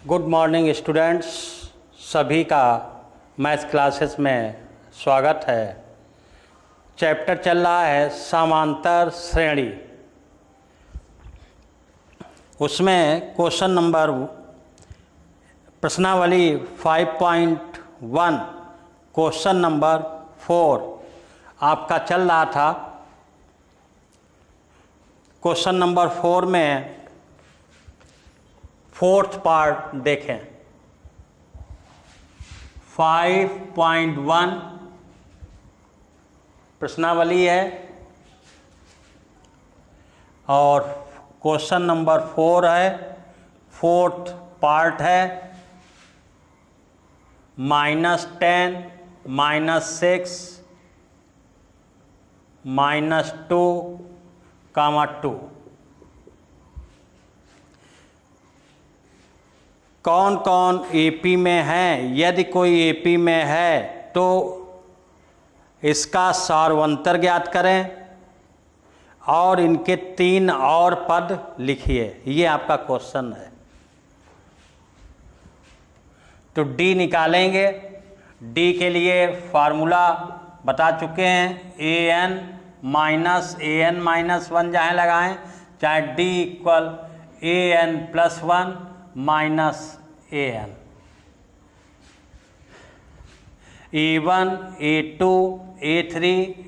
Good morning students, सभी का math classes में स्वागत है। चैप्टर चल रहा है समांतर श्रेणी। उसमें क्वेश्चन नंबर प्रश्नावली 5.1 क्वेश्चन नंबर 4 आपका चल रहा था। क्वेश्चन नंबर 4 में फोर्थ पार्ट देखें। 5.1 प्रश्नावली है और क्वेश्चन नंबर 4 है, फोर्थ पार्ट है। -10, -6, -2, -2 कौन कौन एपी में है। यदि कोई एपी में है तो इसका सार्वंतर ज्ञात करें और इनके 3 और पद लिखिए। ये आपका क्वेश्चन है। तो डी निकालेंगे। डी के लिए फार्मूला बता चुके हैं। an माइनस an माइनस 1 जहाँ लगाएं, चाहे D equal an plus 1 minus an। a1, a2, a3,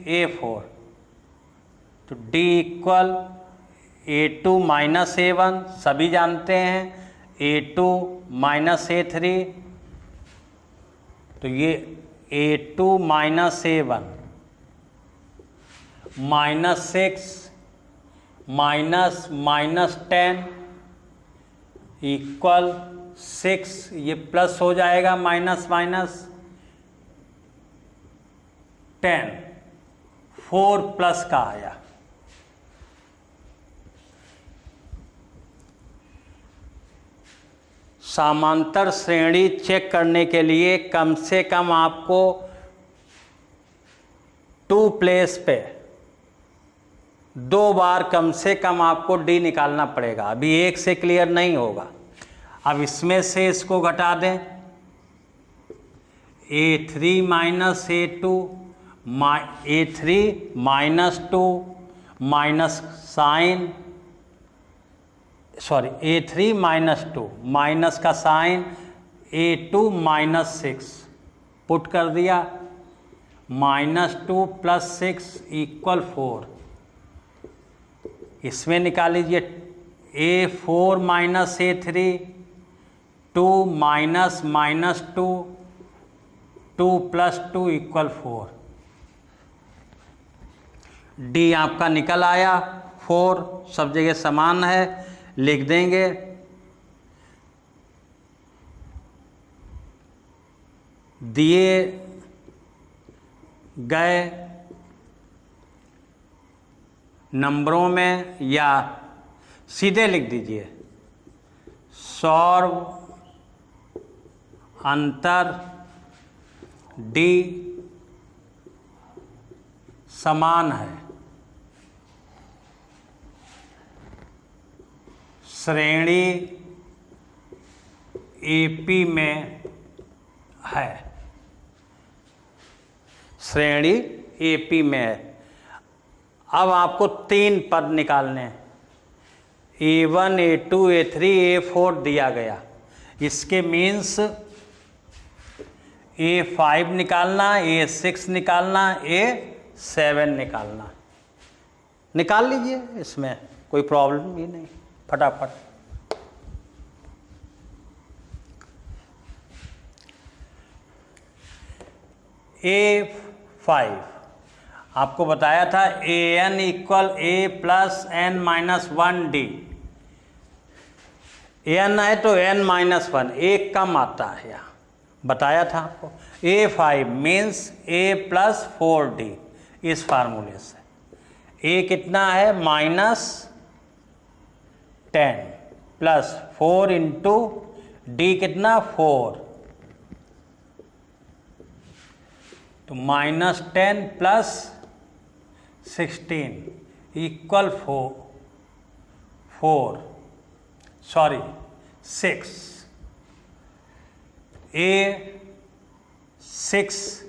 a4। तो d equal a2 minus a1 सभी जानते हैं, a2 माइनस a3। तो ये a2 minus a1 -6 minus 10 equal 6। ये प्लस हो जाएगा, माइनस 10। 4 प्लस का आया। समांतर श्रेणी चेक करने के लिए कम से कम आपको 2 प्लेस पे 2 बार कम से कम आपको डी निकालना पड़ेगा। अभी एक से क्लियर नहीं होगा। अब इसमें से इसको घटा दें। a3 minus a2, a3 minus 2 minus sign, sorry a3 minus 2 minus का साइन, a2 माइनस 6 पुट कर दिया। -2 प्लस 6 इक्वल 4। इसमें निकाल लीजिए a4 minus a3, 2 minus 2, 2 plus 2 equal 4। D आपका निकल आया। 4 सब जगह समान है, लिख देंगे। दिए गए नंबरों में या सीधे लिख दीजिए, सौर अंतर डी समान है। श्रेणी एपी में है। श्रेणी एपी में है। अब आपको 3 पद निकालने हैं। a1, a2, a3, a4 दिया गया। इसके मीन्स a5 निकालना, a6 निकालना, a7 निकालना। निकाल लीजिए, इसमें कोई प्रॉब्लम भी नहीं, फटाफट। a5 आपको बताया था an equal a plus n minus 1 D. n है तो n माइनस 1 एक कम आता है, यहाँ बताया था आपको। a5 means a plus 4d। इस फार्मूले से a कितना है, -10 प्लस 4 इंटू d कितना 4, तो -10 प्लस 16 इक्वल 4 6। A6।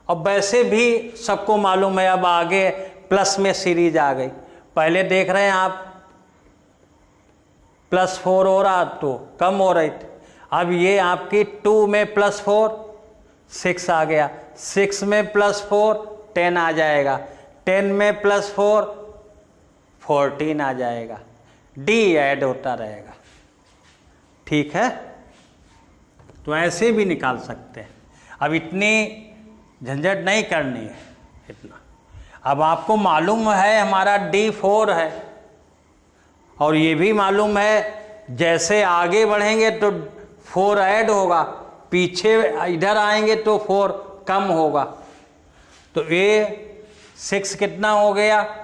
अब वैसे भी सबको मालूम है, अब आगे प्लस में सीरीज आ गई। पहले देख रहे हैं आप +4 हो रहा तो कम हो रही थी, अब ये आपकी 2 में +4 6 आ गया, 6 में +4 10 आ जाएगा, 10 में +4 14 आ जाएगा। डी ऐड होता रहेगा। ठीक है, तो ऐसे भी निकाल सकते हैं। अब इतनी झंझट नहीं करनी है इतना। अब आपको मालूम है हमारा D4 है, और ये भी मालूम है जैसे आगे बढ़ेंगे तो 4 ऐड होगा, पीछे इधर आएंगे तो 4 कम होगा। तो A6 कितना हो गया,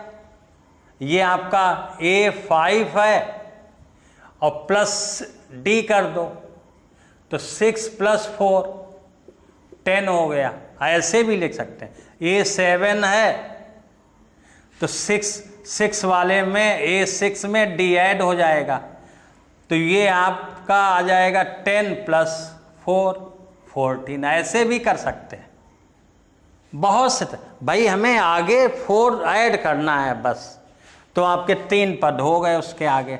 ये आपका A5 है और प्लस D कर दो तो 6 + 4 10 हो गया। ऐसे भी लिख सकते हैं। A7 है तो 6 वाले में A6 में D ऐड हो जाएगा, तो ये आपका आ जाएगा 10 + 4 14। ऐसे भी कर सकते हैं बहुत से। भाई हमें आगे 4 ऐड करना है बस, तो आपके 3 पद हो गए उसके आगे।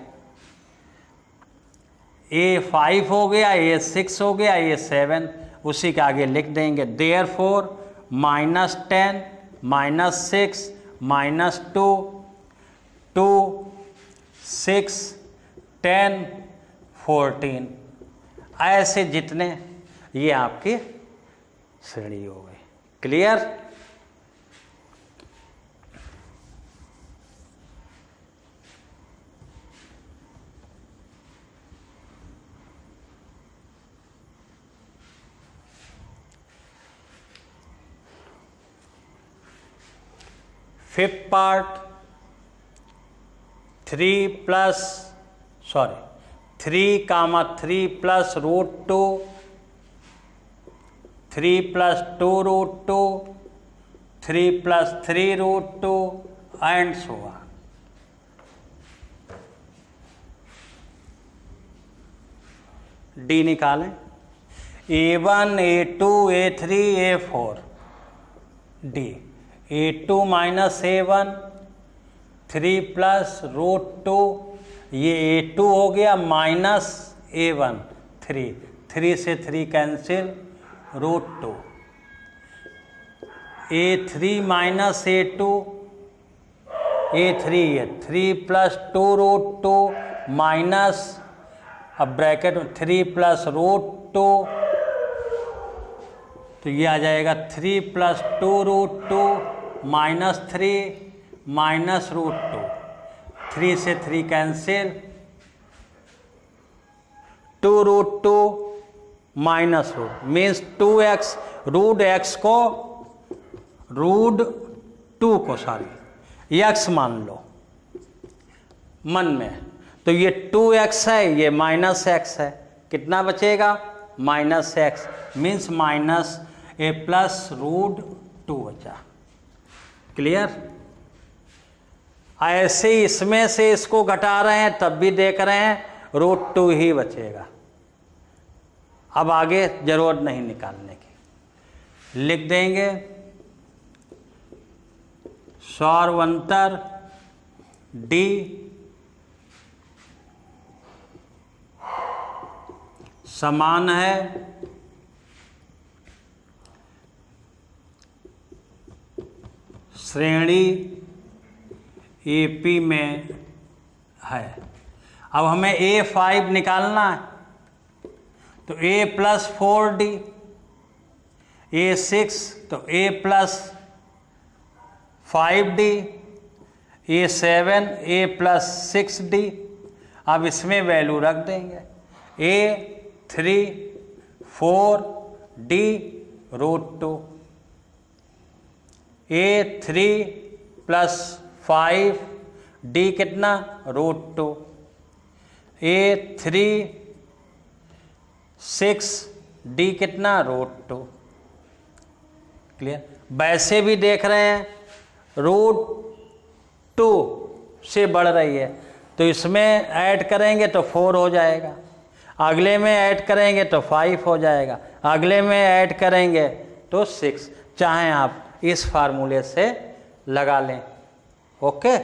A5 हो गया, A6 हो गया, A7 उसी के आगे लिख देंगे। Therefore -10 -6 -2 2 6 10 14, ऐसे जितने ये आपकी श्रेणी हो गई। Clear? Fifth part 3 + 3 + √2 3 + 2 √2 3 + 3 √2 and so on. D निकालें। A1 A2 A3 A4 D. A2 - A1 3 + √2, ये A2 हो गया माइनस A1 3 से 3 कैंसिल √2। A3 - A2 A3 है 3 + 2 √2 माइनस, अब ब्रैकेट में 3 + √2, तो ये आ जाएगा 3 + 2 √2 -3 -√2, 3 से 3 कैंसिल 2 √2 -√, मीन्स 2x √x को √2 को x मान लो मन में, तो ये 2x है, ये -x है, कितना बचेगा -x, मीन्स -a + √2 बचा। क्लियर? ऐसे ही इसमें से इसको घटा रहे हैं तब भी देख रहे हैं √2 ही बचेगा। अब आगे जरूरत नहीं निकालने की, लिख देंगे सौरवंतर D समान है श्रेणी AP में है। अब हमें A5 निकालना है, तो A + 4D, A6 तो A + 5D, A7 A + 6D। अब इसमें वैल्यू रख देंगे A3 4D √2, A3 + 5D कितना √2, A3 6D कितना √2। क्लियर? वैसे भी देख रहे हैं √2 से बढ़ रही है, तो इसमें ऐड करेंगे तो 4 हो जाएगा। अगले में ऐड करेंगे तो 5 हो जाएगा, अगले में ऐड करेंगे तो 6। चाहें आप इस फार्मूले से लगा लें। ओके,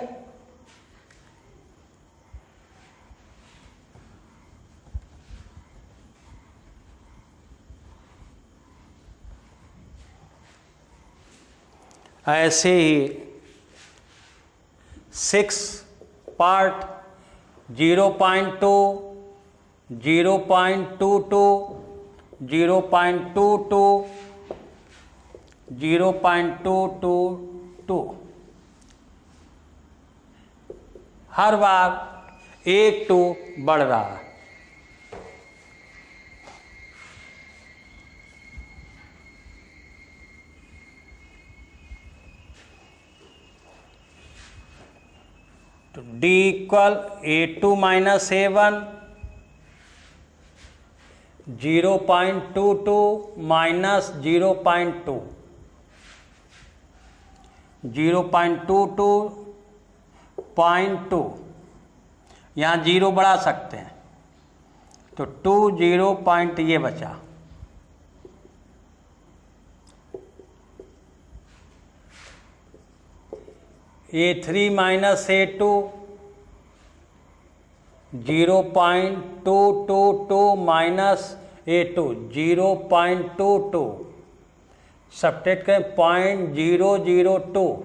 ऐसे ही 6 पार्ट 0.2, 0.22, 0.22, 0.222, हर बार एक 2 बढ़ रहा है। तो D equal A2 minus A1, 0.22 minus 0.2, 0.22.2, यहाँ 0 बढ़ा सकते हैं तो 20 पॉइंट ये बचा। A3 minus A2, 0.222 minus A2, 0.22, subtract करें 0.002।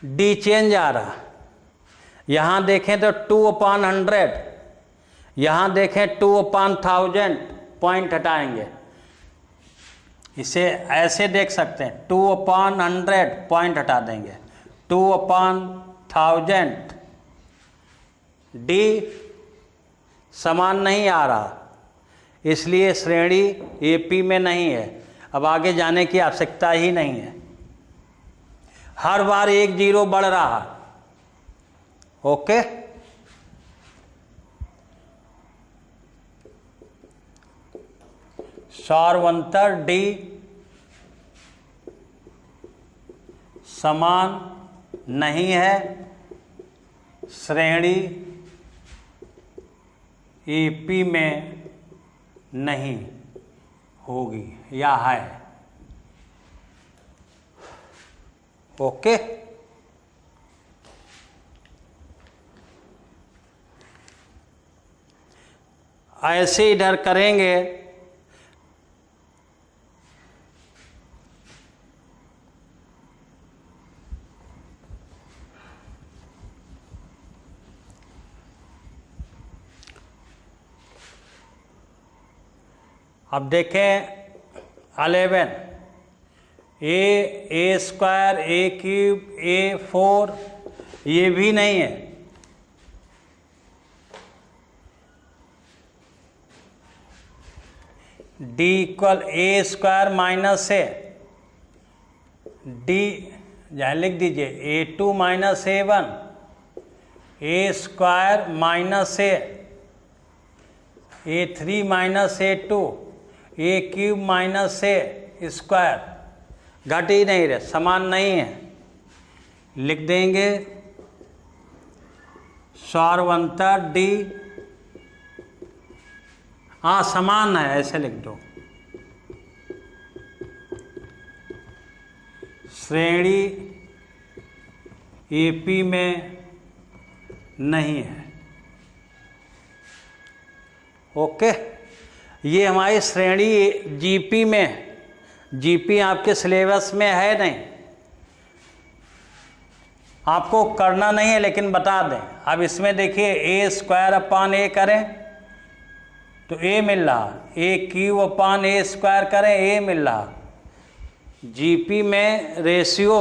डी चेंज आ रहा, यहाँ देखें तो 2/100, यहाँ देखें 2/1000, पॉइंट हटाएंगे। इसे ऐसे देख सकते हैं 2/100, पॉइंट हटा देंगे, 2/1000। डी समान नहीं आ रहा, इसलिए श्रेणी एपी में नहीं है। अब आगे जाने की आवश्यकता ही नहीं है, हर बार 1 0 बढ़ रहा। ओके, सार्वंतर डी समान नहीं है, श्रेणी एपी में नहीं होगी या है। ओके, ऐसे इधर करेंगे अब देखें 11 ए स्क्वायर ए क्यूब A4 ये भी नहीं है। D equal A square minus A, D जहाँ लिख दीजिए A2 minus A1, A square minus A3 minus A2, A cube minus A square, घट ही नहीं रहे, समान नहीं है। लिख देंगे सार्वंतर डी, हाँ समान है, ऐसे लिख दो। श्रेणी एपी में नहीं है। ओके, ये हमारी श्रेणी जीपी में, जीपी आपके सिलेबस में है नहीं, आपको करना नहीं है लेकिन बता दें। अब इसमें देखिए ए स्क्वायर अपान ए करें तो ए मिल रहा, ए क्यूब अपान ए स्क्वायर करें ए मिल रहा। जीपी में रेशियो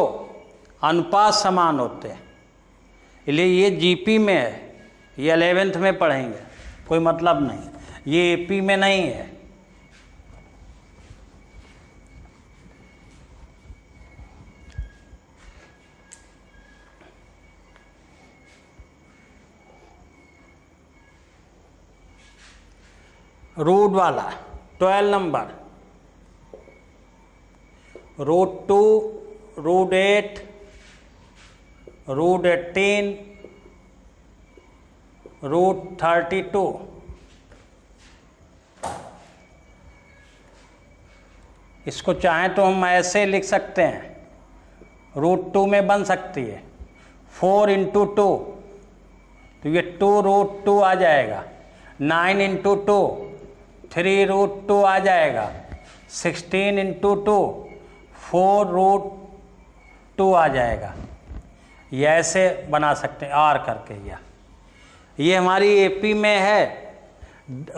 अनुपात समान होते हैं, इसलिए ये जीपी में है, ये 11th में पढ़ेंगे, कोई मतलब नहीं, ये एपी में नहीं है। रूट वाला 12 नंबर, √2, √8, √18, √32। इसको चाहें तो हम ऐसे लिख सकते हैं, √2 में बन सकती है। 4 × 2 तो ये 2√2 आ जाएगा। 9 × 2 3√2 आ जाएगा। 16 × 2 4√2 आ जाएगा। ये ऐसे बना सकते हैं आर करके। ये हमारी एपी में है,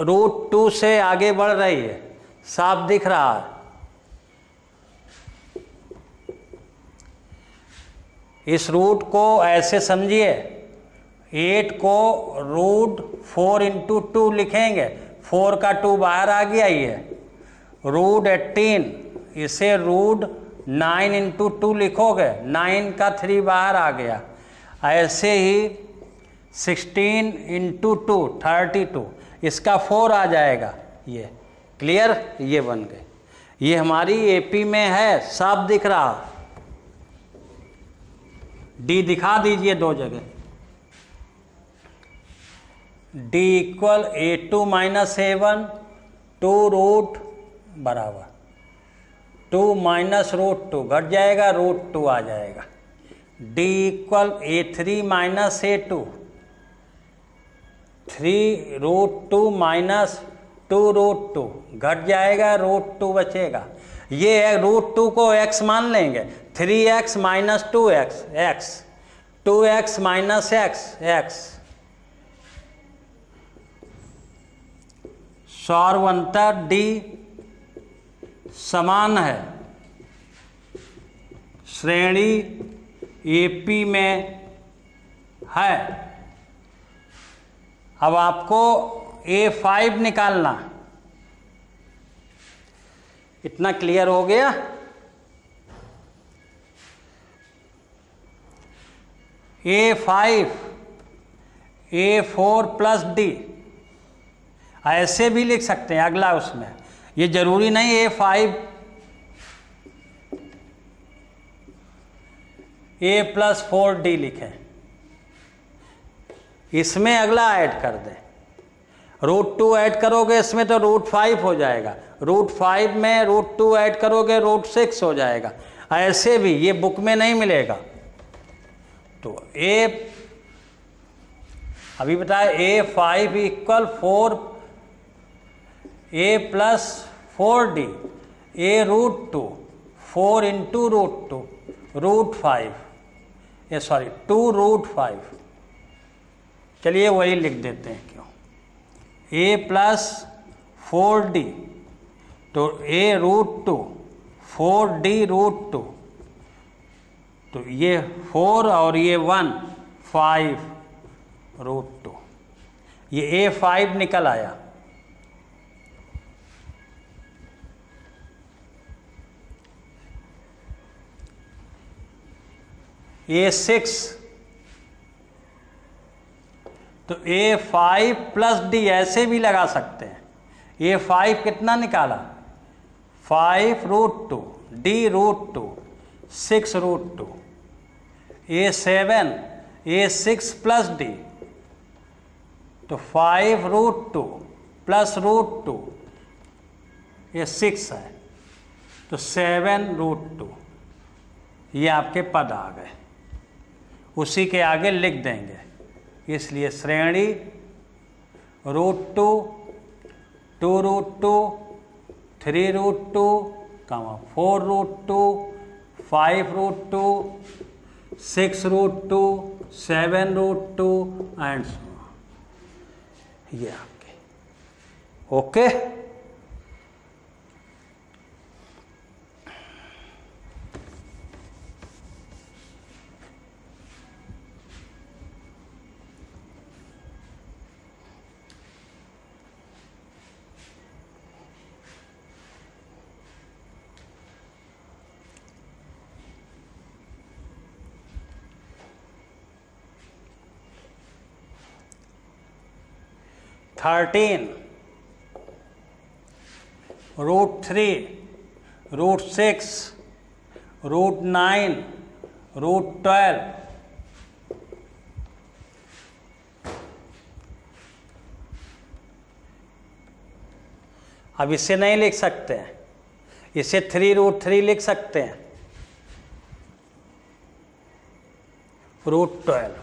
√2 से आगे बढ़ रही है, साफ दिख रहा है। इस रूट को ऐसे समझिए, 8 को √4 × 2 लिखेंगे, 4 का 2 बाहर आ गया ये, √18, इसे √9 × 2 लिखोगे, 9 का 3 बाहर आ गया। ऐसे ही 16 × 2 32, इसका 4 आ जाएगा। ये क्लियर, ये बन गए। ये हमारी एपी में है, साफ दिख रहा। डी दिखा दीजिए 2 जगह। D = A2 - A1, 2 बराबर 2 - √2 घट जाएगा, √2 आ जाएगा। D = A3 - A2, 3√2 - 2√2 घट जाएगा, √2 बचेगा। ये √2 को x मान लेंगे, 3x - 2x x, 2x - x x। सौरवंतर D समान है, श्रेणी AP में है। अब आपको A5 निकालना। इतना क्लियर हो गया? A5 A4 + D ऐसे भी लिख सकते हैं। अगला उसमें ये जरूरी नहीं A5 A + 4D लिखें, इसमें अगला ऐड कर दें। √2 ऐड करोगे इसमें तो √5 हो जाएगा, √5 में √2 ऐड करोगे √6 हो जाएगा। ऐसे भी ये बुक में नहीं मिलेगा। तो अभी बताया A5 = 4 A + 4D, A √2 4 × √2 √5, 2√5। चलिए वही लिख देते हैं, क्यों A + 4D तो A √2 4D √2, तो ये 4 और ये 1 5 √2, ये A5 निकल आया। A6 तो A5 + D ऐसे भी लगा सकते हैं। A5 कितना निकाला, 5 √2, D √2 6 √2। A7 A6 + D तो 5 √2 + √2, ये 6 है तो 7 √2। ये आपके पद आ गए, उसी के आगे लिख देंगे। इसलिए श्रेणी √2 2√2 3√2, 4√2 5√2 6√2 7√2 एंड सो। ये आपके ओके। √13 √3 √6 √9 √12 अब इसे नहीं लिख सकते हैं, इसे 3√3 लिख सकते हैं, √12।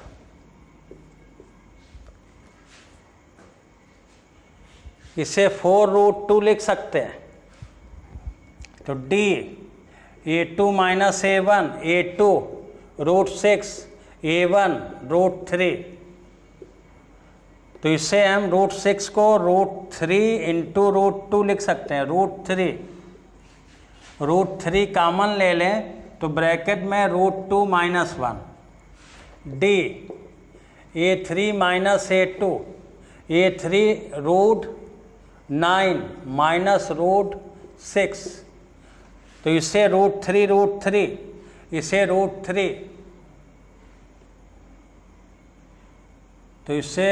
इसे 4√2 लिख सकते हैं। तो D A2 minus A1 A2 √6 A1 √3। तो इसे हम √6 को √3 इंटू √2 लिख सकते हैं। √3 कॉमन ले लें तो ब्रैकेट में √2 minus 1 D A3 minus A2 A3 √9 minus √6। तो इसे √3 इसे √3, तो इसे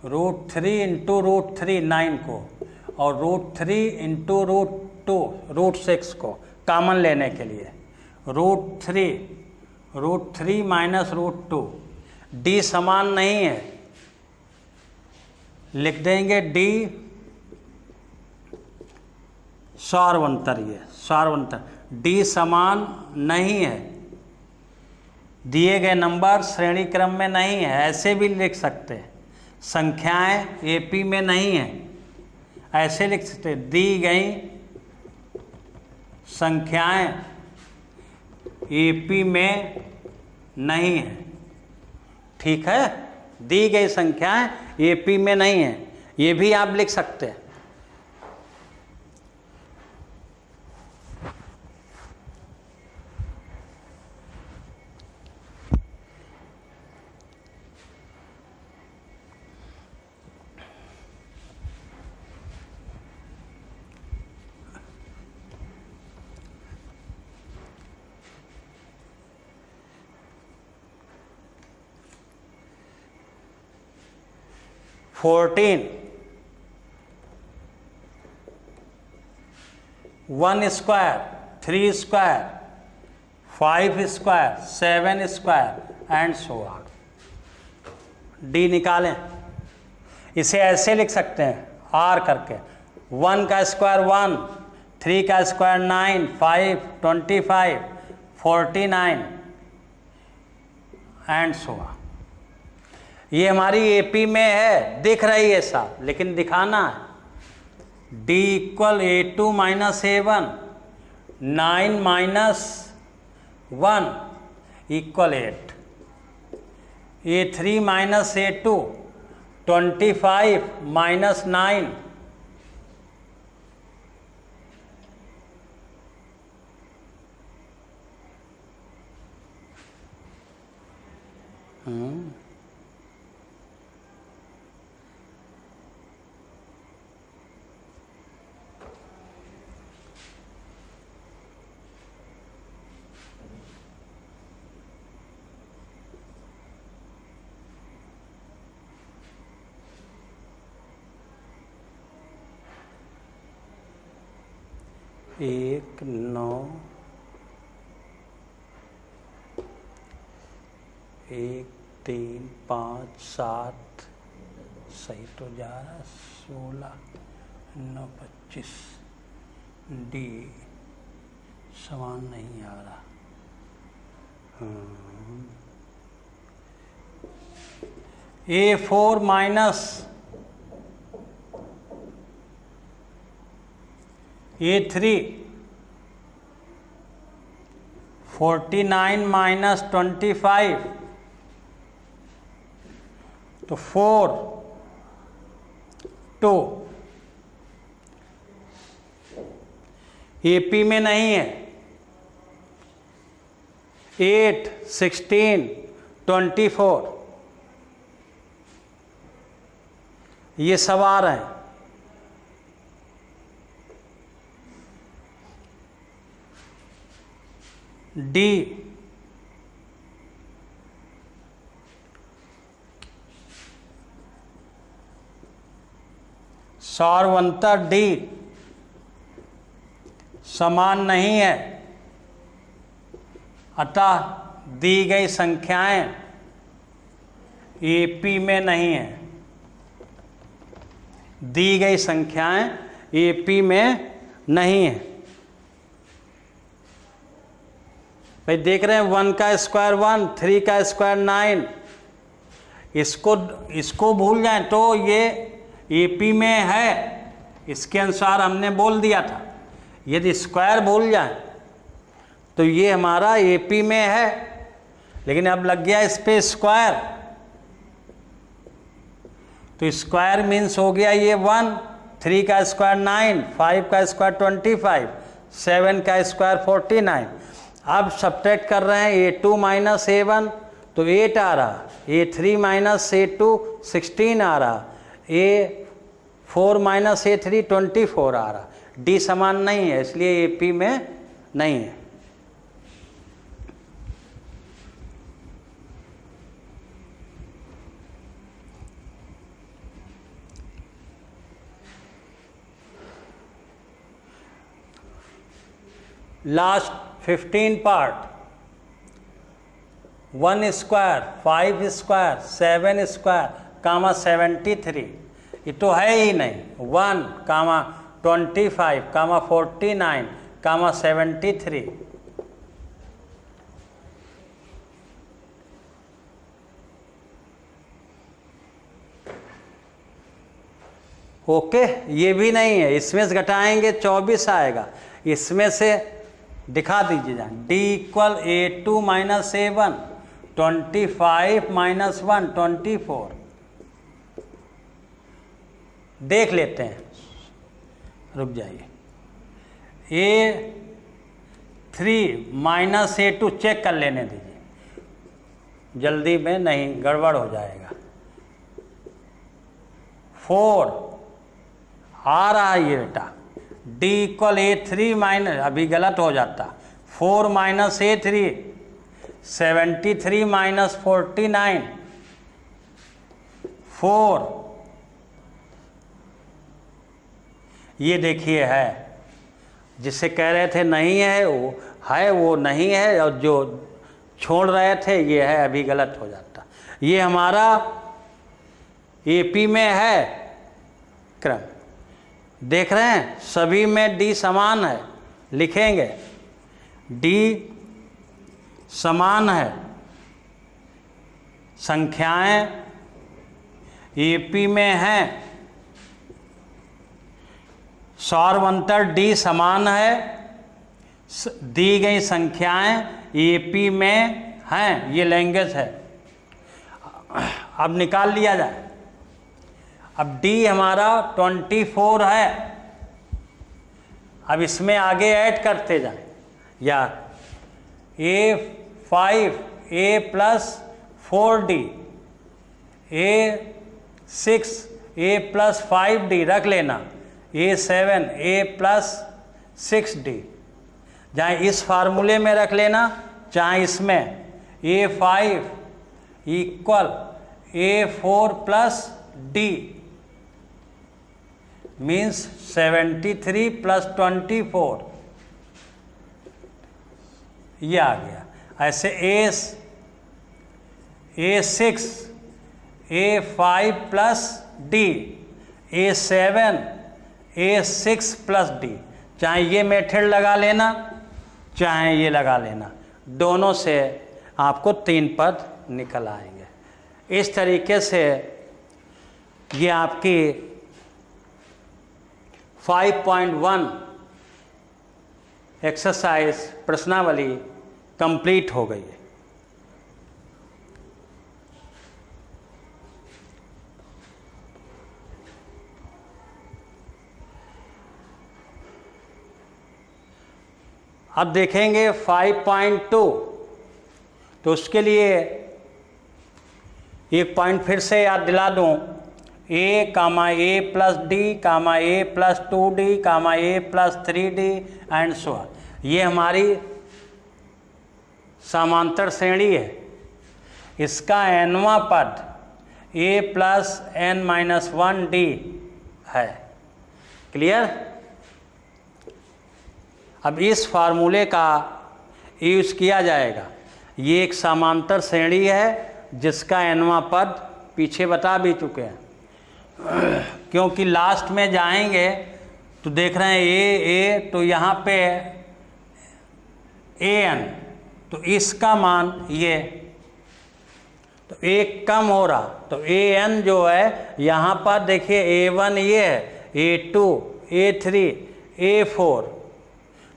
√3 इंटू √3 9 को और √3 इंटू √2 √6 को कॉमन लेने के लिए √3 माइनस √2। D समान नहीं है, लिख देंगे D सार्वंतर। ये सार्वंतर D समान नहीं है, दिए गए नंबर श्रेणी क्रम में नहीं है। ऐसे भी लिख सकते हैं, संख्याएं AP में नहीं है, ऐसे लिख सकते हैं, दी गई संख्याएं AP में नहीं है। ठीक है, दी गई संख्याएं AP में नहीं है, ये भी आप लिख सकते हैं। Fourteen 1 square 3 square 5 square 7 square and so on. D निकालें, इसे ऐसे लिख सकते हैं R करके, 1 का स्क्वायर 1, 3 का स्क्वायर 9, 5 25 49 एंड सो ऑन। ये हमारी AP में है, दिख रही है साहब, लेकिन दिखाना है। D equal A2 minus A1 9 minus 1 equal 8 A3 minus A2 25 minus 9 1 9 1 3 5 7 सही तो जा रहा, 16 9 25 D समान नहीं आ रहा। A4 माइनस A3 49 माइनस 25 तो 4 2 AP में नहीं है। 8 16 24 ये सब आ रहे हैं। D सार्वंतर D समान नहीं है, अतः दी गई संख्याएं AP में नहीं है। दी गई संख्याएं AP में नहीं है। भाई देख रहे हैं 1 का स्क्वायर 1, 3 का स्क्वायर 9, इसको भूल जाएं तो ये AP में है, इसके अनुसार हमने बोल दिया था। यदि स्क्वायर भूल जाए तो ये हमारा AP में है, लेकिन अब लग गया इस पे स्क्वायर, तो स्क्वायर मीन्स हो गया ये 1, 3 का स्क्वायर 9, 5 का स्क्वायर 25, 7 का स्क्वायर 49। अब सब्ट्रैक्ट कर रहे हैं A2 माइनस A1 तो 8 आ रहा, A3 माइनस A2 16 आ रहा, A4 माइनस A3 24 आ रहा। D समान नहीं है इसलिए AP में नहीं है। Last 15 part, 1 square 5 square 7 square comma 73, ये तो है ही नहीं। 1 कामा 25 कामा 49 कामा 73। ओके, ये भी नहीं है, इसमें से घटाएंगे 24 आएगा। इसमें से दिखा दीजिए जाए, D equal A2 minus A1, 25 minus 1 24। देख लेते हैं, रुक जाइए। A3 माइनस A2 चेक कर लेने दीजिए, जल्दी में नहीं गड़बड़ हो जाएगा। 4 आ रहा है ये बेटा, D इक्वल A3 माइनस, अभी गलत हो जाता, 4 माइनस A3, 73 माइनस 49, 4, ये देखिए है, जिसे कह रहे थे नहीं है वो है, वो नहीं है, और जो छोड़ रहे थे ये है, अभी गलत हो जाता। ये हमारा AP में है क्रम, देख रहे हैं सभी में D समान है, लिखेंगे D समान है, संख्याएं AP में हैं, सार्वंतर D समान है, दी गई संख्याएं AP में हैं, ये लैंग्वेज है। अब निकाल लिया जाए। अब D हमारा 24 है, अब इसमें आगे ऐड करते जाएं यार। A5 A plus 4D, A6 A plus 5D रख लेना, A7 A प्लस 6D, चाहे इस फार्मूले में रख लेना चाहे इसमें। A5 equal A4 plus D means 73 plus 24, ये आ गया। ऐसे A6 A5 plus D, A7 A6 plus D, चाहे ये मेथड लगा लेना चाहे ये लगा लेना, दोनों से आपको 3 पद निकल आएंगे। इस तरीके से ये आपकी 5.1 एक्सरसाइज प्रश्नावली कंप्लीट हो गई है। अब देखेंगे 5.2, तो उसके लिए एक पॉइंट फिर से याद दिला दूं, A comma A plus D comma A plus 2D comma A plus 3D and so on. ये हमारी समांतर श्रेणी है। इसका nवां पद A plus n minus 1D है। क्लियर? अब इस फार्मूले का यूज किया जाएगा। ये एक समांतर श्रेणी है जिसका nवां पद पीछे बता भी चुके हैं। क्योंकि लास्ट में जाएंगे तो देख रहे हैं ए, तो यहाँ पे an, तो इसका मान ये, तो एक कम हो रहा, तो an जो है यहाँ पर देखिए a1 ये है, a2, a3, a4,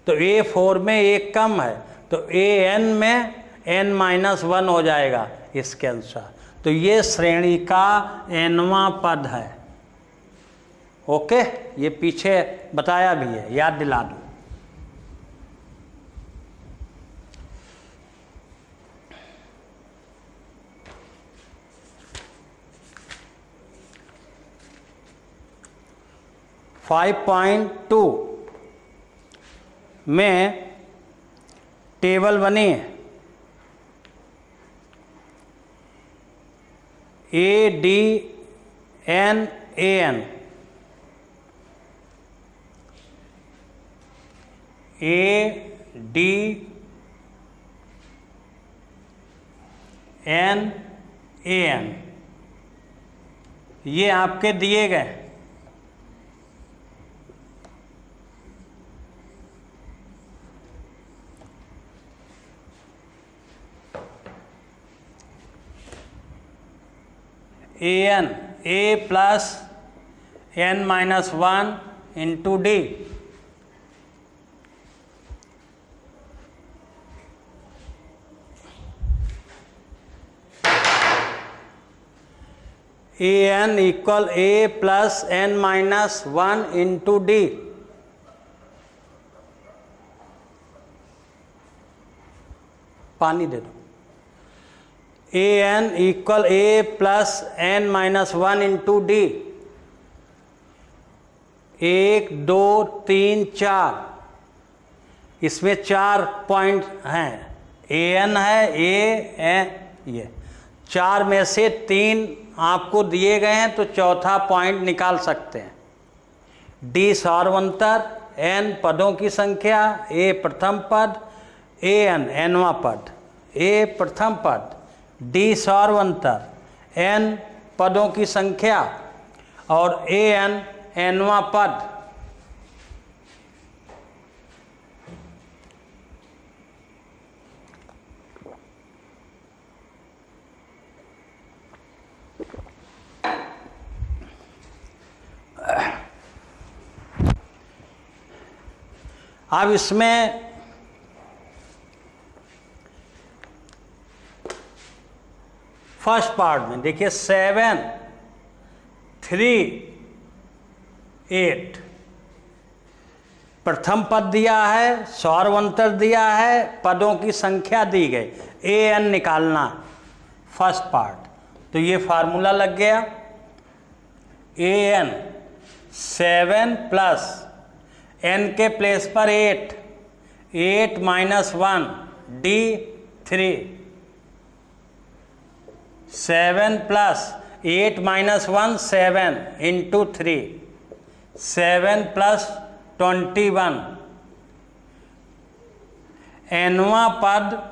तो a4 में एक कम है, तो an में n-1 हो जाएगा इसके अनुसार। तो ये श्रेणी का nवां पद है। ओके, ये पीछे बताया भी है, याद दिला दूं। .2 में टेबल बनी है, ADN AN, ADN AN, ये आपके दिए गए। AN, A plus n-1 into D, AN equal A plus n-1 into D, पानी दे दो। AN equal A plus n-1 into D, 1 2 3 4, इसमें 4 पॉइंट हैं, AN है, ये 4 में से 3 आपको दिए गए हैं, तो चौथा पॉइंट निकाल सकते हैं। D सार्वंतर, n पदों की संख्या, A प्रथम पद, AN nवां पद, A प्रथम पद, D सार्वंतर, n पदों की संख्या और AN nवां पद। अब इसमें फर्स्ट पार्ट में देखिए 7 3 8 प्रथम पद दिया है, सार्वंतर दिया है, पदों की संख्या दी गई, AN निकालना फर्स्ट पार्ट। तो ये फार्मूला लग गया, AN 7 प्लस n के प्लेस पर 8, 8 minus 1 D 3, 7 plus 8 minus 1 7 into 3, 7 plus 21, nवां पद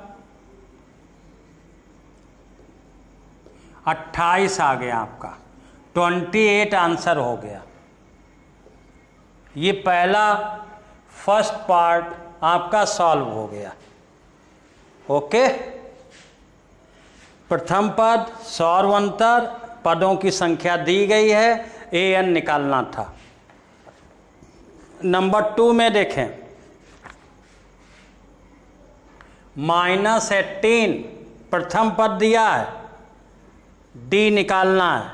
28 आ गया आपका, 28 आंसर हो गया। ये पहला फर्स्ट पार्ट आपका सॉल्व हो गया। ओके, प्रथम पद, सार्वंतर, पदों की संख्या दी गई है, AN निकालना था। नंबर 2 में देखें, -18 प्रथम पद दिया है, D निकालना है,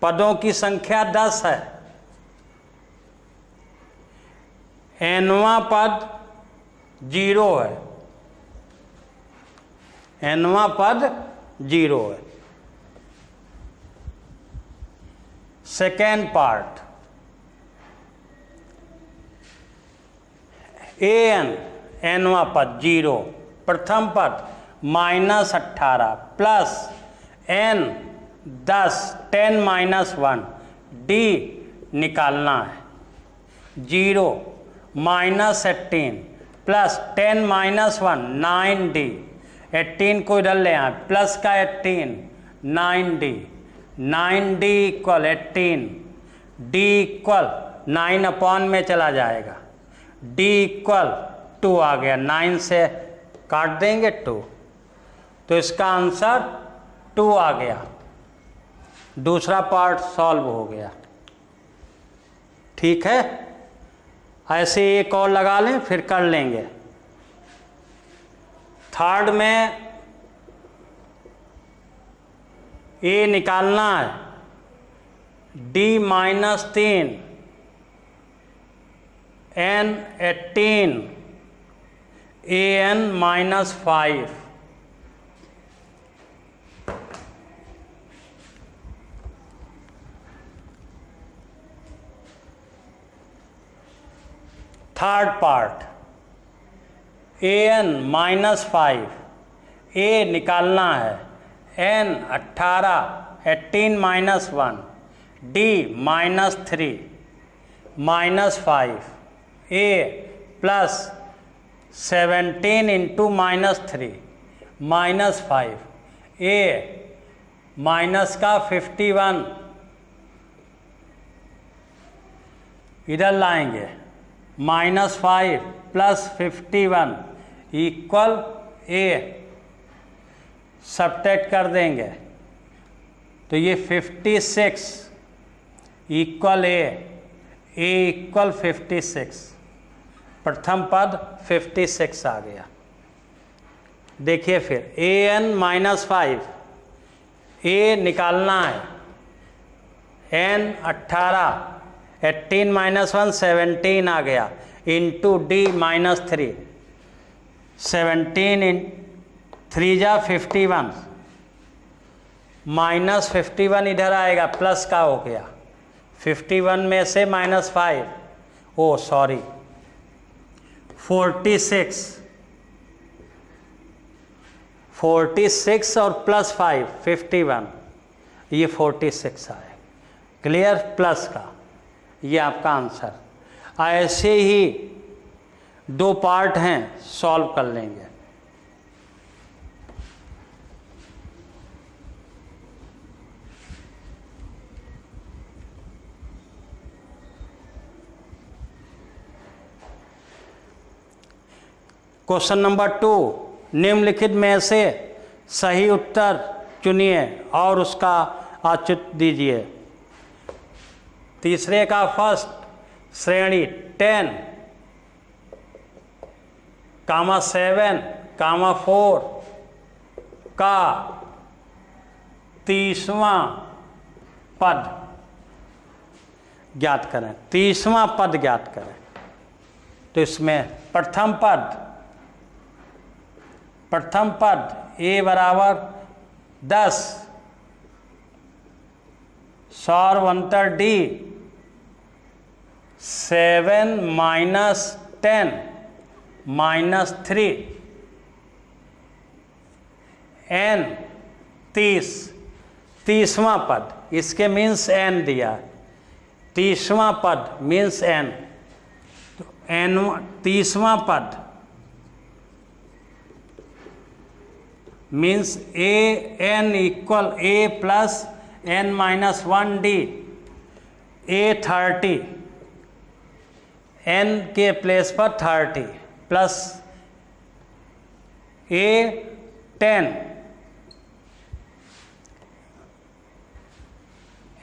पदों की संख्या 10 है, nवां पद 0 है, nवां पद 0 है। सेकेंड पार्ट, AN nवां पद 0, प्रथम पद -18 प्लस n 10, 10 माइनस 1 D निकालना है, 0 -18 प्लस 10 माइनस 1 9D, 18 को इधर ले आए, प्लस का 18 9D, 9D equal 18, D equal 9 upon में चला जाएगा, d इक्वल 2 आ गया, 9 से काट देंगे 2, तो इसका आंसर 2 आ गया। दूसरा पार्ट सॉल्व हो गया। ठीक है, ऐसे एक और लगा लें फिर कर लेंगे। थर्ड में ए निकालना है, d minus 3 n 18 an minus 5। Third part an minus 5, a निकालना है, n 18 minus 1, d minus 3 minus 5, a plus 17 into minus 3 minus 5, a minus का 51 इधर लाएंगे, minus 5 plus 51 equal a, subtract कर देंगे तो ये 56 इक्वल a इक्वल 56, प्रथम पद 56 आ गया। देखिए फिर an माइनस 5, a निकालना है, n 18 माइनस 1 17 आ गया, इंटू d माइनस 3, 17 इन 3 जा 51, माइनस 51 इधर आएगा, प्लस का हो गया, 51 में से माइनस 5, ओ सॉरी 46 और प्लस 5 51, ये 46 आए। क्लियर, प्लस का, ये आपका आंसर। ऐसे ही 2 पार्ट हैं, सॉल्व कर लेंगे। क्वेश्चन नंबर 2, निम्नलिखित में से सही उत्तर चुनिए और उसका अच्युत दीजिए। तीसरे का फर्स्ट श्रेणी 10, 7, 4 का 30वां पद ज्ञात करें। 30वां पद ज्ञात करें, तो इसमें प्रथम पद a बराबर 10, सौरवंतर d 7 माइनस 10 माइनस 3, n 30वां पद, इसके मीन्स n दिया, 30वां पद मीन्स n, तो n 30वां पद means a n equal a plus n minus 1 d, a 30, n के प्लेस पर 30 प्लस a 10,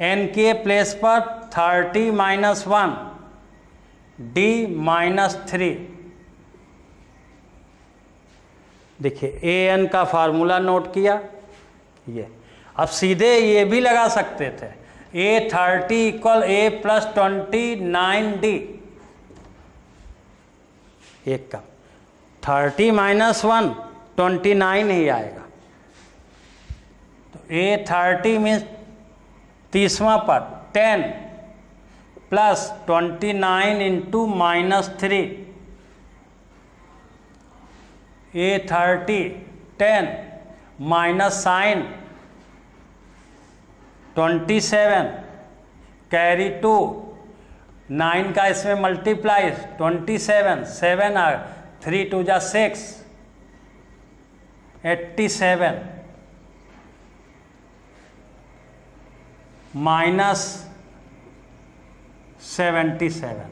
n के प्लेस पर 30 माइनस 1 d माइनस 3। देखिए ए एन का फार्मूला नोट किया, ये अब सीधे ये भी लगा सकते थे, a 30 equal a plus 29 d, एक का 30 माइनस 1 29 ही आएगा, तो a 30 मीन्स 30वां पद 10 plus 29 into minus 3, a 30 10 minus sign 27 carry 2 9 का इसमें मल्टीप्लाई 27 7 आ 3 2 जा 6 87 माइनस 77,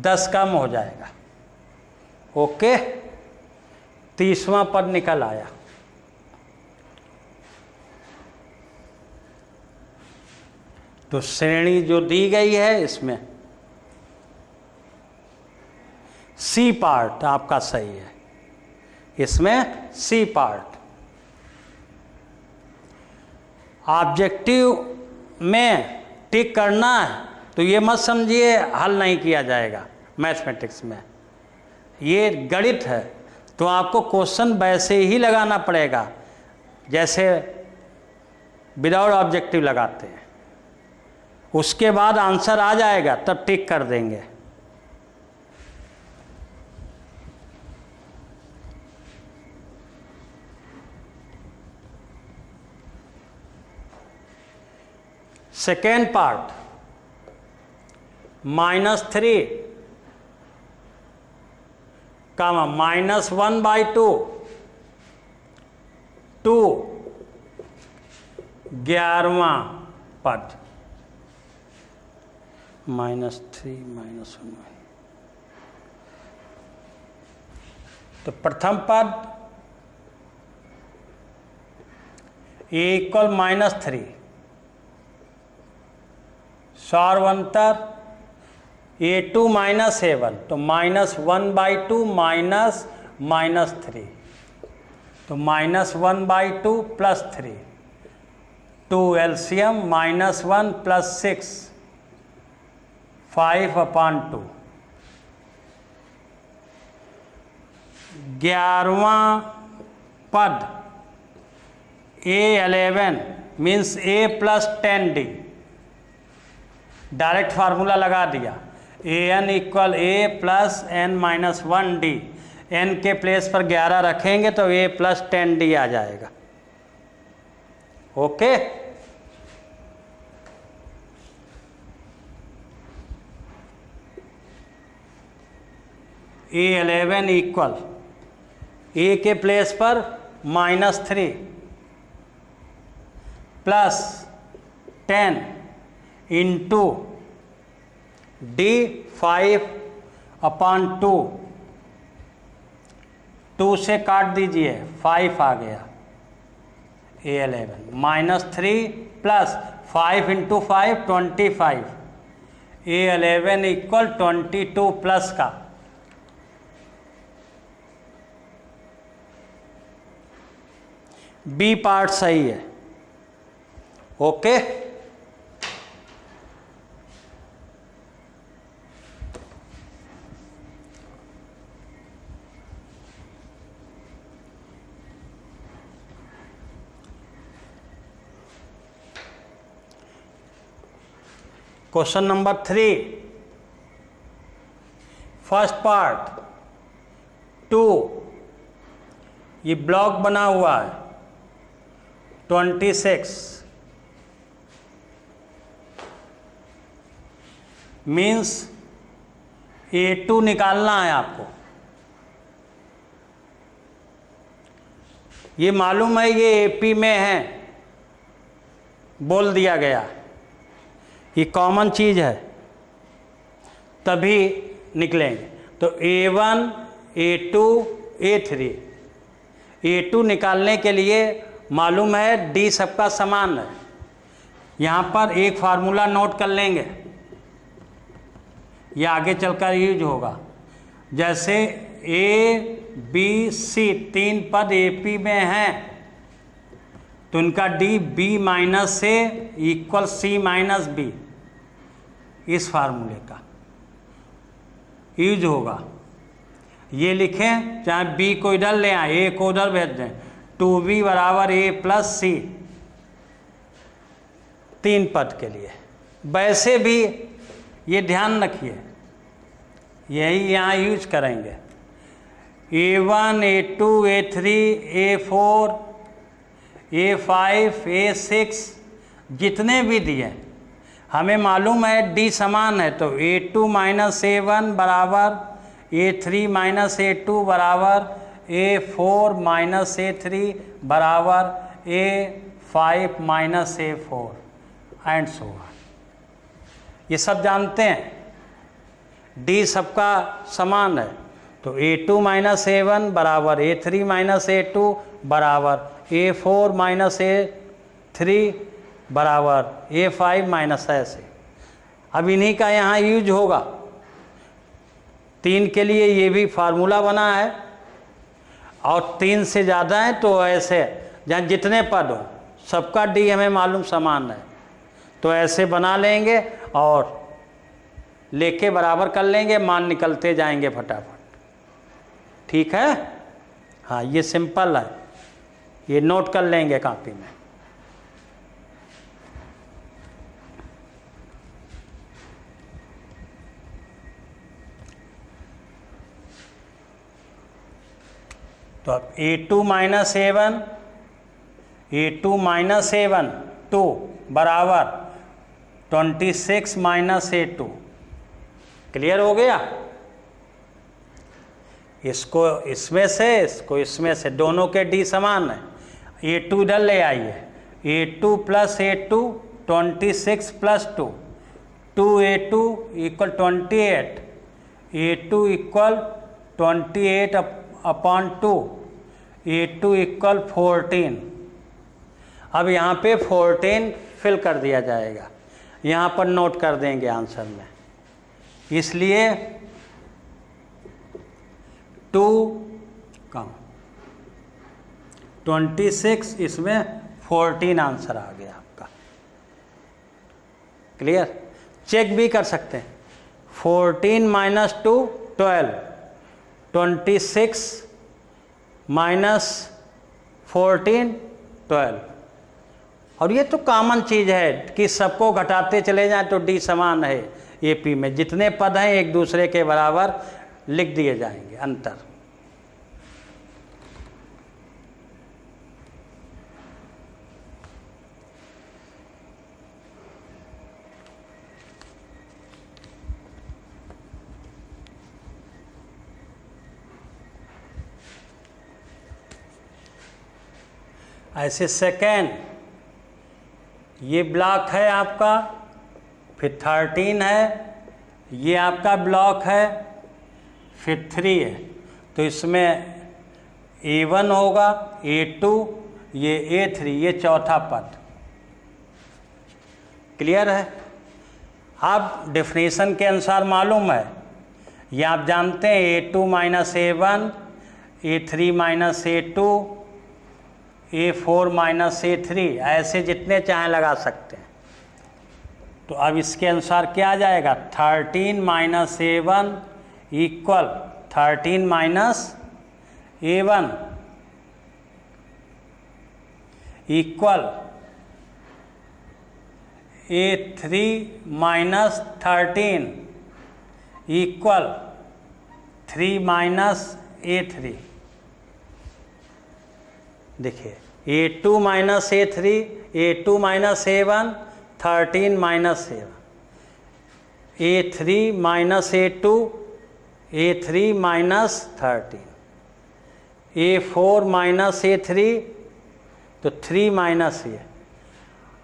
10 कम हो जाएगा। ओके, 30वां पद निकल आया। तो श्रेणी जो दी गई है इसमें सी पार्ट आपका सही है, इसमें सी पार्ट। ऑब्जेक्टिव में टिक करना है तो ये मत समझिए हल नहीं किया जाएगा मैथमेटिक्स में, ये गणित है, तो आपको क्वेश्चन वैसे ही लगाना पड़ेगा जैसे विदाउट ऑब्जेक्टिव लगाते हैं, उसके बाद आंसर आ जाएगा तब टिक कर देंगे। सेकेंड पार्ट -3 कामा -1/2 टू 11वां पद -3 -1। तो प्रथम पद a = -3, सार्वंतर a2 - a1, तो -1/2 -3, तो -1/2 + 3, 2 एलसीएम -1 + 6, 5/2। 11वां पद A11 means A + 10D, direct formula लगा दिया। an = a + n-1d, n के प्लेस पर 11 रखेंगे तो a + 10d आ जाएगा। ओके, A11 = a के प्लेस पर -3 + 10 इंटू d 5/2, 2 से काट दीजिए 5 आ गया। A11 -3 + 5 × 5 25, A11 = 22 प्लस का। बी पार्ट सही है। Okay, question number 3, first part 2, ये ब्लॉक बना हुआ है 26 मीन्स A2 निकालना है आपको। ये मालूम है ये AP में है, बोल दिया गया, ये कॉमन चीज़ है तभी निकलेंगे। तो A1 A2 A3, A2 निकालने के लिए मालूम है D सबका समान है। यहाँ पर एक फार्मूला नोट कर लेंगे, ये आगे चलकर यूज होगा। जैसे A B C 3 पद AP में हैं तो इनका D B - A = C - B, इस फार्मूले का यूज होगा। ये लिखें, चाहे B को इधर ले आए, A को उधर भेज दें, 2B = A + C 3 पद के लिए। वैसे भी ये ध्यान रखिए, यही यहाँ यूज करेंगे। A1 A2 A3 A4 A5 A6 जितने भी दिए, हमें मालूम है D समान है, तो A2 - A1 बराबर A3 - A2 बराबर A4 - A3 बराबर A5 - A4 and so on. ये सब जानते हैं, डी सबका समान है। तो A2 माइनस A1 बराबर A3 माइनस A2 बराबर A4 माइनस A3 बराबर A5 माइनस ऐसे। अब इन्हीं का यहाँ यूज होगा। 3 के लिए ये भी फार्मूला बना है, और 3 से ज़्यादा है तो ऐसे, जहाँ जितने पद हो सबका डी हमें मालूम समान है, तो ऐसे बना लेंगे और लेके बराबर कर लेंगे, मान निकलते जाएंगे फटाफट। ठीक है, हाँ ये सिंपल है, ये नोट कर लेंगे कॉपी में। तो अब A2 minus A1, A2 minus A1 2 बराबर 26 माइनस A2। क्लियर हो गया? इसको इसमें से, इसको इसमें से, दोनों के डी समान है। A2 इधर ले आइए, A2 plus A2 26 plus 2, 2A2 equal 28, A2 equal 28 upon 2, A2 equal 14। अब यहाँ पे 14 फिल कर दिया जाएगा, यहाँ पर नोट कर देंगे आंसर में। इसलिए 2 कम 26, इसमें 14 आंसर आ गया आपका। क्लियर? चेक भी कर सकते हैं। 14 माइनस 2 12, 26 माइनस 14 12। और ये तो कॉमन चीज़ है कि सबको घटाते चले जाएं तो डी समान है। एपी में जितने पद हैं एक दूसरे के बराबर लिख दिए जाएंगे, अंतर। ऐसे सेकेंड, ये ब्लॉक है आपका, फिर 13 है, ये आपका ब्लॉक है, फिर 3 है। तो इसमें A1 होगा, A2, ये A3, ये चौथा पद। क्लियर है? अब डेफिनेशन के अनुसार मालूम है, ये आप जानते हैं A2 minus A1, A3 minus A2, A4 minus A3, ऐसे जितने चाहें लगा सकते हैं। तो अब इसके अनुसार क्या आ जाएगा? 13 minus A1 equal 13 minus A1 equal A3 minus 13 equal 3 minus A3। देखिए A2 minus A3, A2 minus A1, 13 minus A1, A3 minus A2, A3 minus 13, A4 minus A3, तो 3 माइनस A।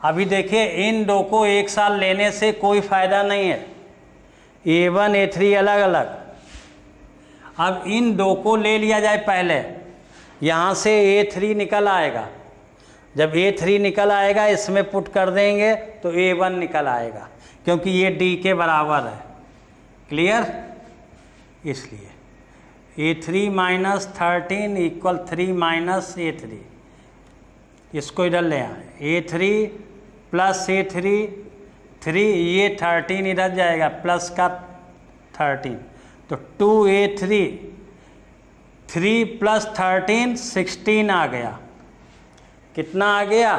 अभी देखिए इन दो को एक साथ लेने से कोई फ़ायदा नहीं है, A1 A3 अलग अलग। अब इन दो को ले लिया जाए पहले, यहाँ से A3 निकल आएगा, जब A3 निकल आएगा इसमें पुट कर देंगे तो A1 निकल आएगा, क्योंकि ये D के बराबर है। क्लियर? इसलिए A3 minus 13 equal 3 minus A3, इसको इधर ले आए, A3 प्लस A3, 3, ये 13 इधर जाएगा, प्लस का 13, तो 2A3, 3 प्लस 13 16 आ गया। कितना आ गया?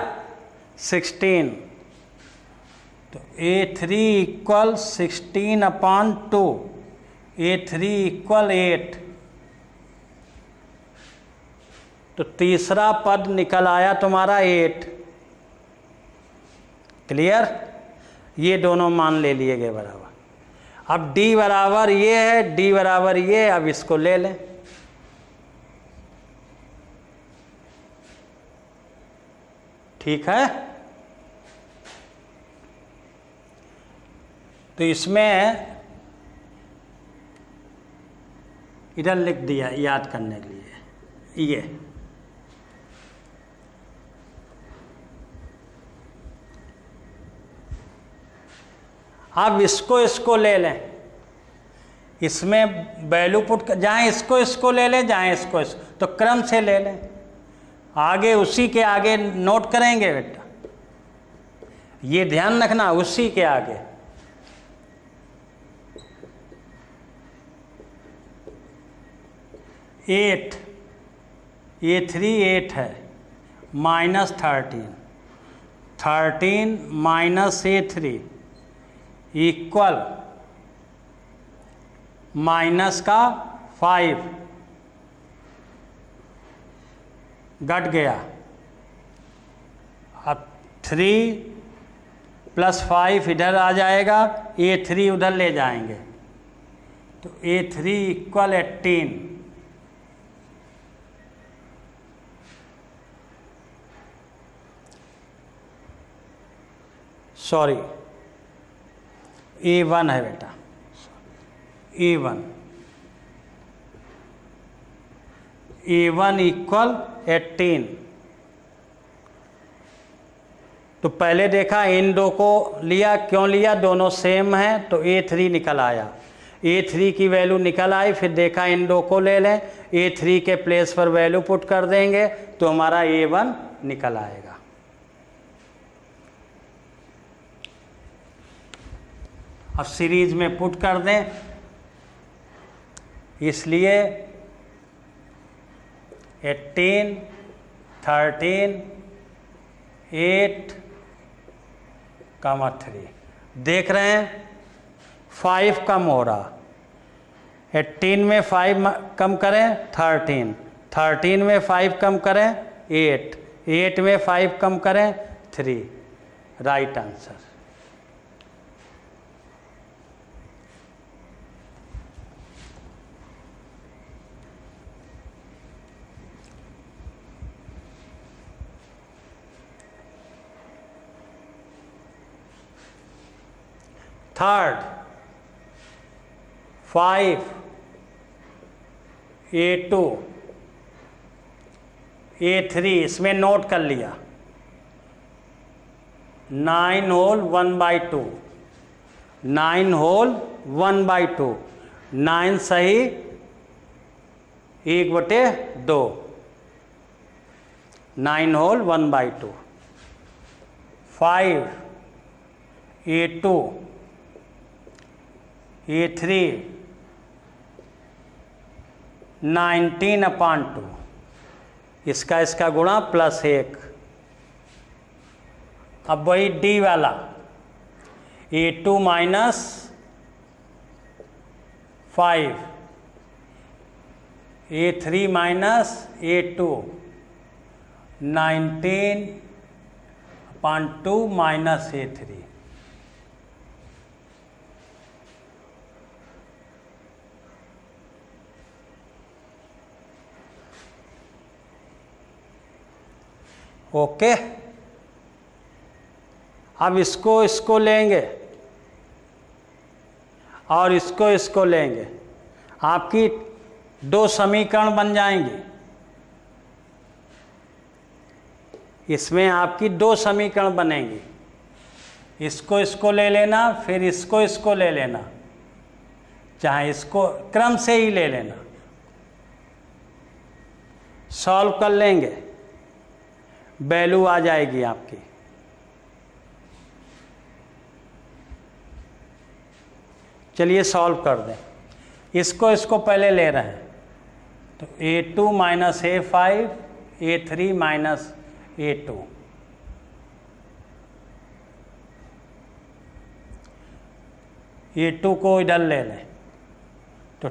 16। तो A3 equal 16 upon 2, A3 equal 8। तो तीसरा पद निकल आया तुम्हारा 8। क्लियर? ये दोनों मान ले लिए गए बराबर। अब D बराबर ये है, D बराबर ये, अब इसको ले लें। ठीक है? तो इसमें इधर लिख दिया याद करने के लिए ये। अब इसको ले लें, इसमें वैल्यू पुट जहाँ इसको ले लें, जहाँ इसको तो क्रम से ले लें, आगे उसी के आगे नोट करेंगे बेटा, ये ध्यान रखना, उसी के आगे। एट, A3 8 है, -13, 13 माइनस A3 इक्वल माइनस का 5 घट गया। अब 3 + 5 इधर आ जाएगा, A3 उधर ले जाएंगे, तो A3 इक्वल 18। सॉरी, A1 है बेटा, A1 इक्वल 18। तो पहले देखा इन दो को लिया, क्यों लिया, दोनों सेम हैं, तो A3 निकल आया, A3 की वैल्यू निकल आई। फिर देखा इन दो को ले लें, A3 के प्लेस पर वैल्यू पुट कर देंगे तो हमारा A1 निकल आएगा। अब सीरीज में पुट कर दें, इसलिए 18 13 8 3 देख रहे हैं 5 कम हो रहा। 18 में 5 कम करें 13, 13 में 5 कम करें 8, 8 में 5 कम करें 3, right answer. Third 5 A2 A3 इसमें नोट कर लिया, 9 होल 1/2, 9 होल 1/2, 9 सही 1/2, 9 होल 1/2। 5 A2 A3 19/2, इसका गुणा +1। अब वही D वाला A2 - 5 A3 - A2 19/2 - A3। Okay, अब इसको लेंगे और इसको लेंगे, आपकी 2 समीकरण बन जाएंगे। इसमें आपकी 2 समीकरण बनेंगे, इसको ले लेना, फिर इसको ले लेना, चाहे इसको क्रम से ही ले लेना, सॉल्व कर लेंगे, वैल्यू आ जाएगी आपकी। चलिए सॉल्व कर दें, इसको पहले ले रहे हैं, तो A2 - A5 A3 - A2, A2 को इधर ले लें, तो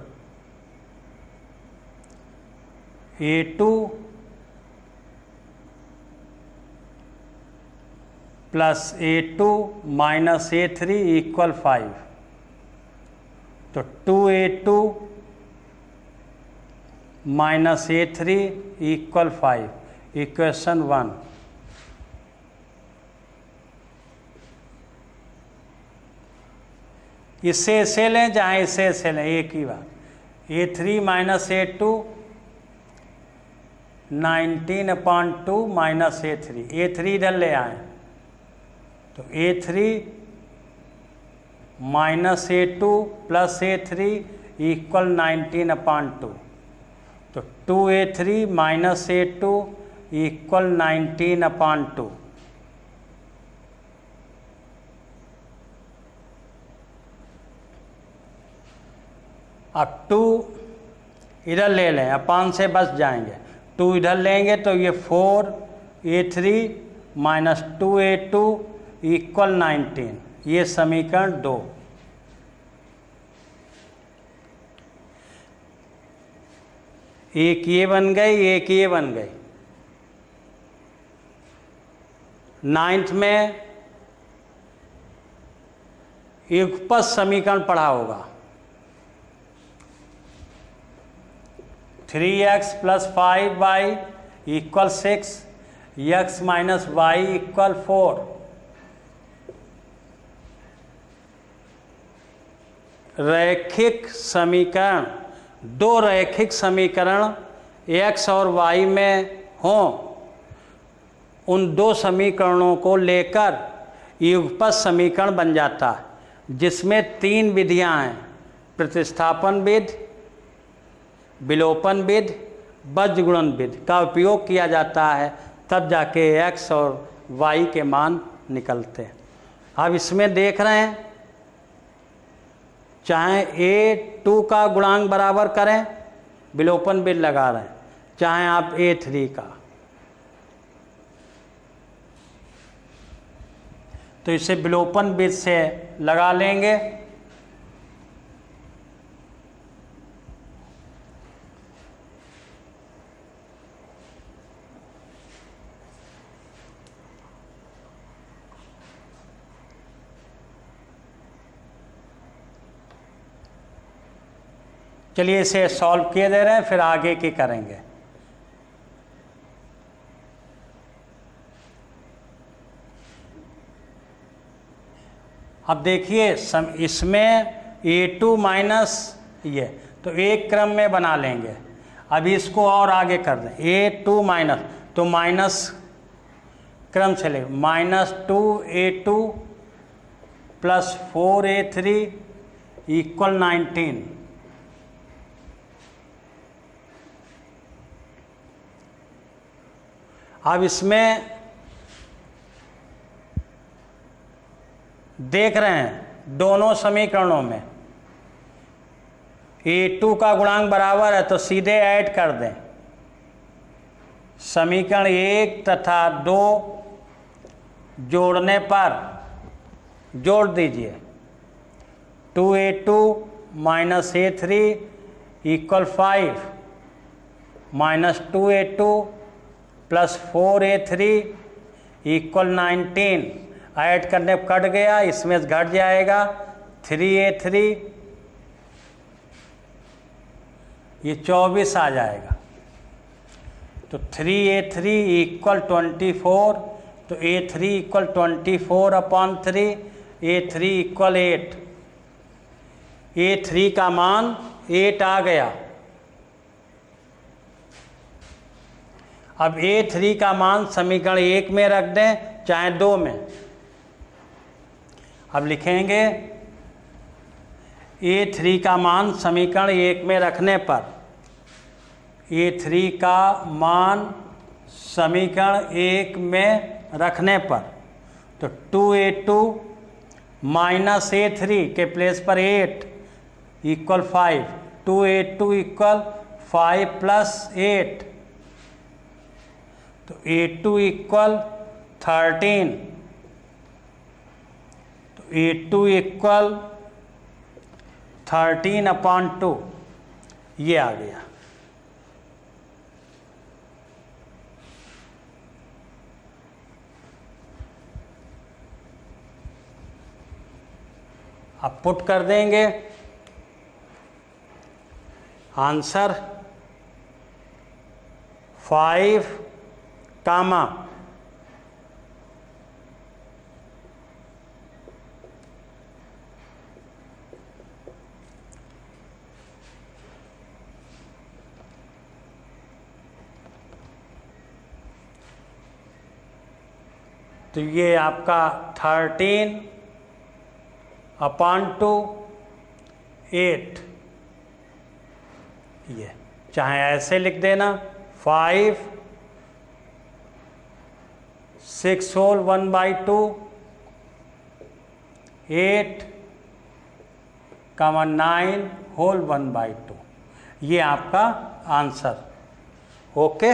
A2 + A2 - A3 = 5, तो 2A2 - A3 = 5, इक्वेशन 1। इससे इसे लें चाहे इससे इसे लें, एक ही बात। A3 minus A2 19/2 minus A3 इधर ले आए तो A3 minus A2 plus A3 equal 19/2, तो 2A3 माइनस A2 इक्वल 19/2। अब 2 इधर ले लें, अपान से बच जाएंगे, 2 इधर लेंगे तो ये 4A3 माइनस 2A2 इक्वल 19, ये समीकरण 2। एक ये बन गई, एक ये बन गई। 9th में युगपत समीकरण पढ़ा होगा, 3x plus 5y equal 6, x minus y equal 4। रैखिक समीकरण, दो रैखिक समीकरण x और y में हों, उन दो समीकरणों को लेकर युगपत समीकरण बन जाता है, जिसमें 3 विधियां हैं, प्रतिस्थापन विधि, विलोपन विधि, बीजगुणन विधि का उपयोग किया जाता है, तब जाके x और y के मान निकलते हैं। अब इसमें देख रहे हैं, चाहे A2 का गुणांक बराबर करें, विलोपन विधि लगा रहे हैं, चाहे आप A3 का, तो इसे विलोपन विधि से लगा लेंगे। चलिए इसे सॉल्व किए दे रहे हैं, फिर आगे की करेंगे। अब देखिए इसमें A2 माइनस ये, तो एक क्रम में बना लेंगे। अब इसको और आगे कर दें, A2 माइनस, तो माइनस क्रम चले, minus 2A2 plus 4A3 equal 19। अब इसमें देख रहे हैं दोनों समीकरणों में A2 का गुणांक बराबर है, तो सीधे ऐड कर दें। समीकरण 1 तथा 2 जोड़ने पर जोड़ दीजिए, 2A2 minus A3 equal 5 minus 2A2 plus 4A3 equal 19। Add करने पर कट गया, इसमें घट जाएगा 3A3, ये 24 आ जाएगा। तो 3A3 इक्वल 24, तो A3 equal 24/3, A3 equal 8। A3 का मान 8 आ गया। अब A3 का मान समीकरण 1 में रख दें चाहे 2 में। अब लिखेंगे A3 का मान समीकरण 1 में रखने पर, A3 का मान समीकरण 1 में रखने पर, तो 2A2 माइनस A3 के प्लेस पर 8 इक्वल 5, 2A2 इक्वल 5 प्लस 8, तो A2 इक्वल 13, तो A2 इक्वल 13/2, ये आ गया। अब पुट कर देंगे आंसर 5, कामा 5 तो ये आपका 13/8, ये चाहे ऐसे लिख देना 5 6 होल 1/2 8 9 होल 1/2, ये आपका आंसर। ओके,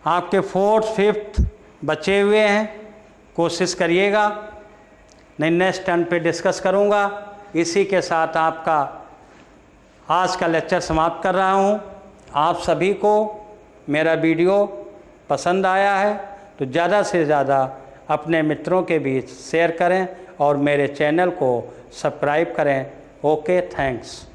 आपके 4th 5th बचे हुए हैं, कोशिश करिएगा, नहीं नेक्स्ट टर्न पे डिस्कस करूँगा। इसी के साथ आपका आज का लेक्चर समाप्त कर रहा हूँ। आप सभी को मेरा वीडियो पसंद आया है तो ज़्यादा से ज़्यादा अपने मित्रों के बीच शेयर करें और मेरे चैनल को सब्सक्राइब करें। Okay, thanks.